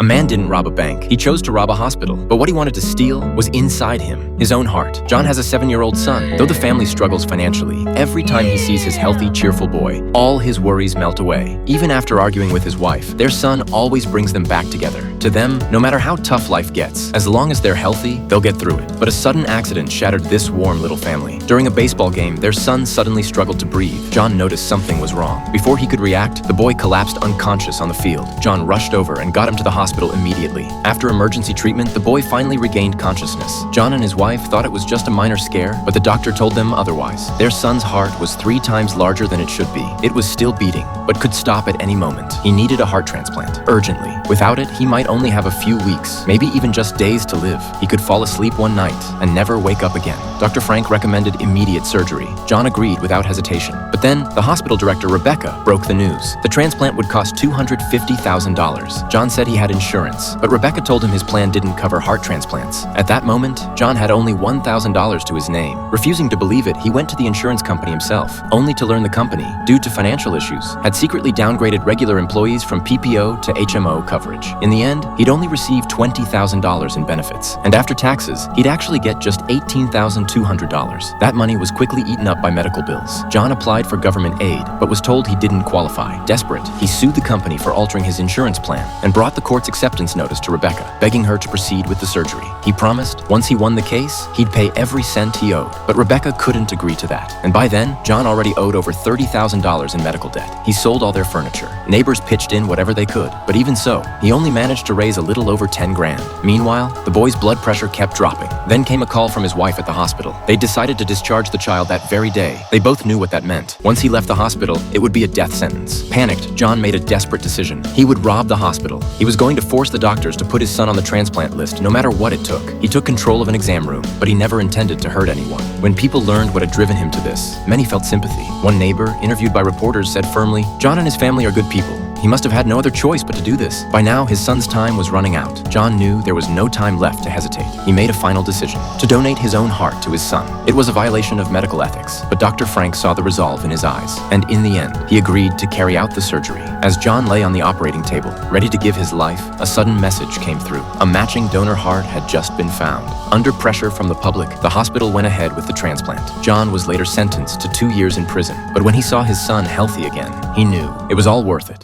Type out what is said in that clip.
man didn't rob a bank. He chose to rob a hospital. But what he wanted to steal was inside him, his own heart. John has a 7-year-old son. Though the family struggles financially, every time he sees his healthy, cheerful boy, all his worries melt away. Even after arguing with his wife, their son always brings them back together. To them, no matter how tough life gets, as long as they're healthy, they'll get through it. But a sudden accident shattered this warm little family. During a baseball game, their son suddenly struggled to breathe. John noticed something was wrong. Before he could react, the boy collapsed unconscious on the field. John rushed over and got him to the hospital immediately. After emergency treatment, the boy finally regained consciousness. John and his wife thought it was just a minor scare, but the doctor told them otherwise. Their son's heart was 3 times larger than it should be. It was still beating, but could stop at any moment. He needed a heart transplant, urgently. Without it, he might only have a few weeks, maybe even just days to live. He could fall asleep one night and never wake up again. Dr. Frank recommended immediate surgery. John agreed without hesitation. But then, the hospital director, Rebecca, broke the news. The transplant would cost $250,000. John said he had insurance, but Rebecca told him his plan didn't cover heart transplants. At that moment, John had only $1,000 to his name. Refusing to believe it, he went to the insurance company himself, only to learn the company, due to financial issues, had secretly downgraded regular employees from PPO to HMO coverage. In the end, he'd only receive $20,000 in benefits, and after taxes, he'd actually get just $18,200. That money was quickly eaten up by medical bills. John applied for government aid, but was told he didn't qualify. Desperate, he sued the company for altering his insurance plan and brought the court's acceptance notice to Rebecca, begging her to proceed with the surgery. He promised, once he won the case, he'd pay every cent he owed, but Rebecca couldn't agree to that. And by then, John already owed over $30,000 in medical debt. He sold all their furniture. Neighbors pitched in whatever they could, but even so, he only managed to raise a little over 10 grand. Meanwhile, the boy's blood pressure kept dropping. Then came a call from his wife at the hospital. They decided to discharge the child that very day. They both knew what that meant. Once he left the hospital, it would be a death sentence. Panicked, John made a desperate decision. He would rob the hospital. He was going to force the doctors to put his son on the transplant list, no matter what it took. He took control of an exam room, but he never intended to hurt anyone. When people learned what had driven him to this, many felt sympathy. One neighbor, interviewed by reporters, said firmly, "John and his family are good people. He must have had no other choice but to do this." By now, his son's time was running out. John knew there was no time left to hesitate. He made a final decision, to donate his own heart to his son. It was a violation of medical ethics, but Dr. Frank saw the resolve in his eyes, and in the end, he agreed to carry out the surgery. As John lay on the operating table, ready to give his life, a sudden message came through. A matching donor heart had just been found. Under pressure from the public, the hospital went ahead with the transplant. John was later sentenced to 2 years in prison, but when he saw his son healthy again, he knew it was all worth it.